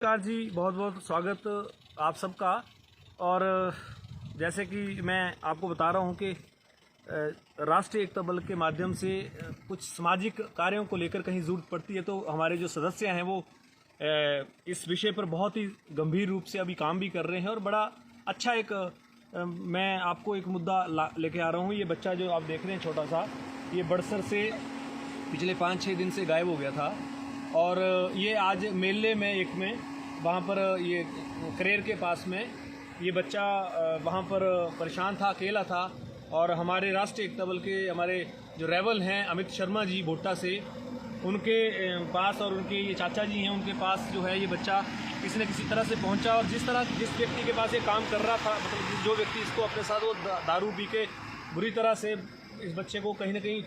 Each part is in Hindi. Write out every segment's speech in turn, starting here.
नमस्कार जी, बहुत बहुत स्वागत आप सबका। और जैसे कि मैं आपको बता रहा हूं कि राष्ट्रीय एकता बल के माध्यम से कुछ सामाजिक कार्यों को लेकर कहीं ज़रूरत पड़ती है तो हमारे जो सदस्य हैं वो इस विषय पर बहुत ही गंभीर रूप से अभी काम भी कर रहे हैं। और बड़ा अच्छा एक मैं आपको एक मुद्दा लेके आ रहा हूं। ये बच्चा जो आप देख रहे हैं छोटा सा, ये बड़सर से पिछले 5-6 दिन से गायब हो गया था। और ये आज मेले में एक में वहाँ पर ये करेर के पास में ये बच्चा वहाँ पर परेशान था, अकेला था। और हमारे राष्ट्रीय एकता बल के हमारे जो रेवल हैं अमित शर्मा जी भोट्टा से, उनके पास और उनके ये चाचा जी हैं उनके पास जो है ये बच्चा किसी न किसी तरह से पहुंचा। और जिस व्यक्ति के पास ये काम कर रहा था, मतलब जो व्यक्ति इसको अपने साथ वो दारू पी के बुरी तरह से इस बच्चे को कहीं ना कहीं,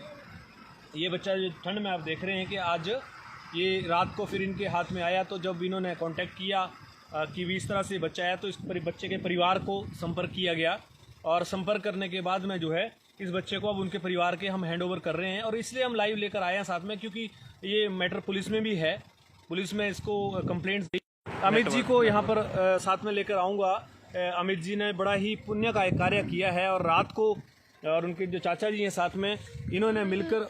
ये बच्चा जो ठंड में आप देख रहे हैं कि आज ये रात को फिर इनके हाथ में आया। तो जब इन्होंने कांटेक्ट किया कि भी इस तरह से बच्चा आया तो इस बच्चे के परिवार को संपर्क किया गया। और संपर्क करने के बाद में जो है इस बच्चे को अब उनके परिवार के हम हैंड ओवर कर रहे हैं। और इसलिए हम लाइव लेकर आए हैं साथ में, क्योंकि ये मैटर पुलिस में भी है, पुलिस में इसको कंप्लेंट्स दी। अमित जी को यहाँ पर साथ में लेकर आऊँगा। अमित जी ने बड़ा ही पुण्य का एक कार्य किया है और रात को, और उनके जो चाचा जी हैं साथ में, इन्होंने मिलकर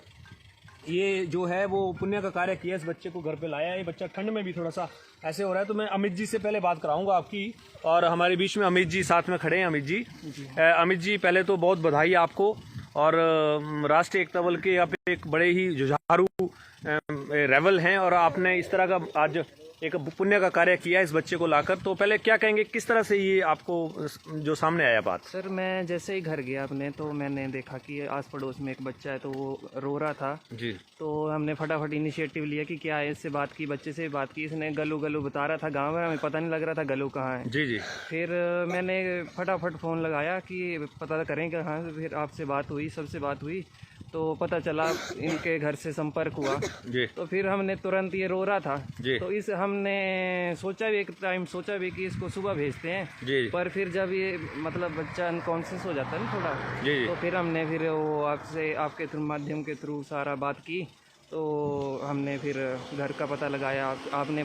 ये जो है वो पुण्य का कार्य किया, इस बच्चे को घर पे लाया। ये बच्चा ठंड में भी थोड़ा सा ऐसे हो रहा है। तो मैं अमित जी से पहले बात कराऊंगा आपकी। और हमारे बीच में अमित जी साथ में खड़े हैं। अमित जी पहले तो बहुत बधाई आपको। और राष्ट्रीय एकता बल के आप एक बड़े ही जुझारू रेवल हैं और आपने इस तरह का आज एक पुण्य का कार्य किया इस बच्चे को लाकर। तो पहले क्या कहेंगे, किस तरह से ये आपको जो सामने आया बात? सर, मैं जैसे ही घर गया अपने, तो मैंने देखा कि आस पड़ोस में एक बच्चा है तो वो रो रहा था जी। तो हमने फटाफट इनिशिएटिव लिया कि क्या है, इससे बात की, बच्चे से बात की। इसने गलू गलू बता रहा था, गाँव में हमें पता नहीं लग रहा था गलू कहाँ है। जी। फिर मैंने फटाफट फ़ोन लगाया कि पता करें कहाँ से। फिर आपसे बात हुई, सबसे बात हुई तो पता चला इनके घर से संपर्क हुआ जी। तो फिर हमने तुरंत, ये रो रहा था जी। तो हमने सोचा भी, एक टाइम सोचा भी कि इसको सुबह भेजते हैं जी। पर फिर जब ये मतलब बच्चा अनकॉन्शियस हो जाता है ना थोड़ा, जी। तो फिर हमने फिर वो आपके थ्रू, माध्यम के थ्रू सारा बात की। तो हमने फिर घर का पता लगाया, आपने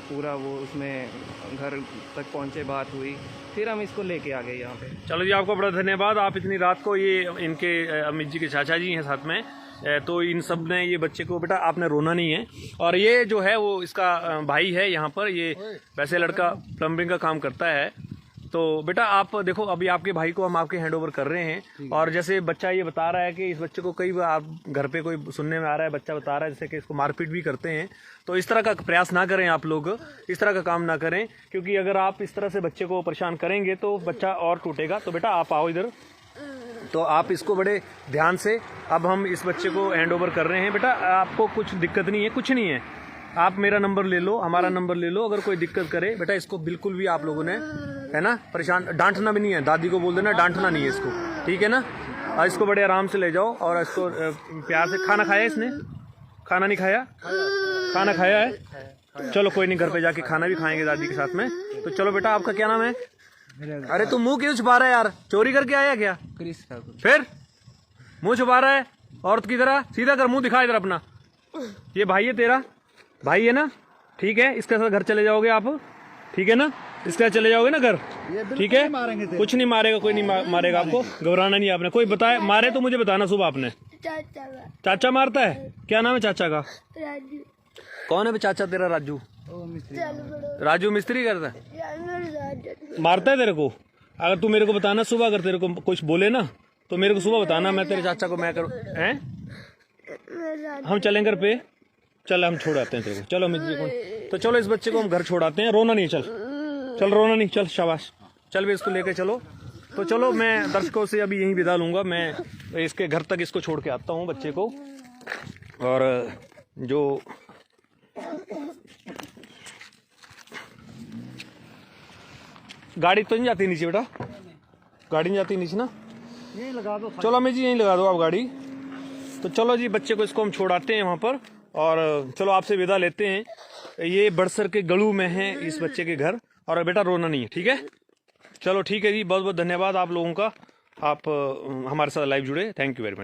पूरा वो उसमें घर तक पहुँचे, बात हुई, फिर हम इसको लेके आ गए यहाँ पे। चलो जी, आपको बड़ा धन्यवाद। आप इतनी रात को, ये इनके अमित जी के चाचा जी हैं साथ में, तो इन सब ने ये बच्चे को, बेटा आपने रोना नहीं है। और ये जो है वो इसका भाई है यहाँ पर, ये वैसे लड़का प्लम्बिंग का काम करता है। तो बेटा आप देखो, अभी आपके भाई को हम आपके हैंड ओवर कर रहे हैं। और जैसे बच्चा ये बता रहा है कि इस बच्चे को कई बार आप घर पे कोई सुनने में आ रहा है, बच्चा बता रहा है जैसे कि इसको मारपीट भी करते हैं। तो इस तरह का प्रयास ना करें आप लोग, इस तरह का काम ना करें, क्योंकि अगर आप इस तरह से बच्चे को परेशान करेंगे तो बच्चा और टूटेगा। तो बेटा आप आओ इधर, तो आप इसको बड़े ध्यान से, अब हम इस बच्चे को हैंड ओवर कर रहे हैं। बेटा आपको कुछ दिक्कत नहीं है, कुछ नहीं है, आप मेरा नंबर ले लो, हमारा नंबर ले लो। अगर कोई दिक्कत करे बेटा, इसको बिल्कुल भी आप लोगों ने, है ना, परेशान, डांटना भी नहीं है। दादी को बोल देना डांटना नहीं है इसको, ठीक है ना। और इसको बड़े आराम से ले जाओ और इसको प्यार से। खाना खाया इसने? खाना नहीं खाया? खाना खाया है? चलो कोई नहीं, घर पे जाके खाना भी खाएंगे दादी के साथ में। तो चलो बेटा, आपका क्या नाम है? अरे तू मुंह क्यों छुपा रहा है यार? चोरी करके आया क्या? फिर मुंह छुपा रहा है औरत की तरह? सीधा कर, मुंह दिखा इधर अपना। ये भाई है तेरा, भाई है ना? ठीक है, इसके साथ घर चले जाओगे आप, ठीक है ना? इसके साथ चले जाओगे ना घर, ठीक है? कुछ नहीं मारेगा, कोई नहीं मारेगा आपको, घबराना नहीं। आपने कोई बताया मारे तो मुझे बताना सुबह आपने। चाचा मारता है? क्या नाम है चाचा का? राजू। कौन है चाचा तेरा? राजू? राजू मिस्त्री करता है? मारता है तेरे को? अगर तू मेरे को बताना सुबह, अगर तेरे को कुछ बोले ना तो मेरे को सुबह बताना, मैं तेरे चाचा को मैं करूँ हैं। हम चलें घर पे, चल हम छोड़ आते हैं तेरे को। चलो अमित जी को, तो चलो इस बच्चे को हम घर छोड़ाते हैं। रोना नहीं, चल रोना नहीं, चल शाबाश, चल भी इसको लेके चलो। तो चलो मैं दर्शकों से अभी यहीं विदा लूंगा, मैं इसके घर तक इसको छोड़ के आता हूँ बच्चे को। और जो गाड़ी तो नहीं जाती नीचे बेटा, गाड़ी नहीं जाती नीचे ना, यहीं लगा दो। चलो अमित जी यहीं लगा दो आप गाड़ी। तो चलो जी, बच्चे को इसको हम छोड़ाते हैं वहाँ पर और चलो आपसे विदा लेते हैं। ये बड़सर के गलू में है इस बच्चे के घर। और बेटा रोना नहीं है, ठीक है? चलो ठीक है जी, बहुत बहुत धन्यवाद आप लोगों का, आप हमारे साथ लाइव जुड़े। Thank you very much.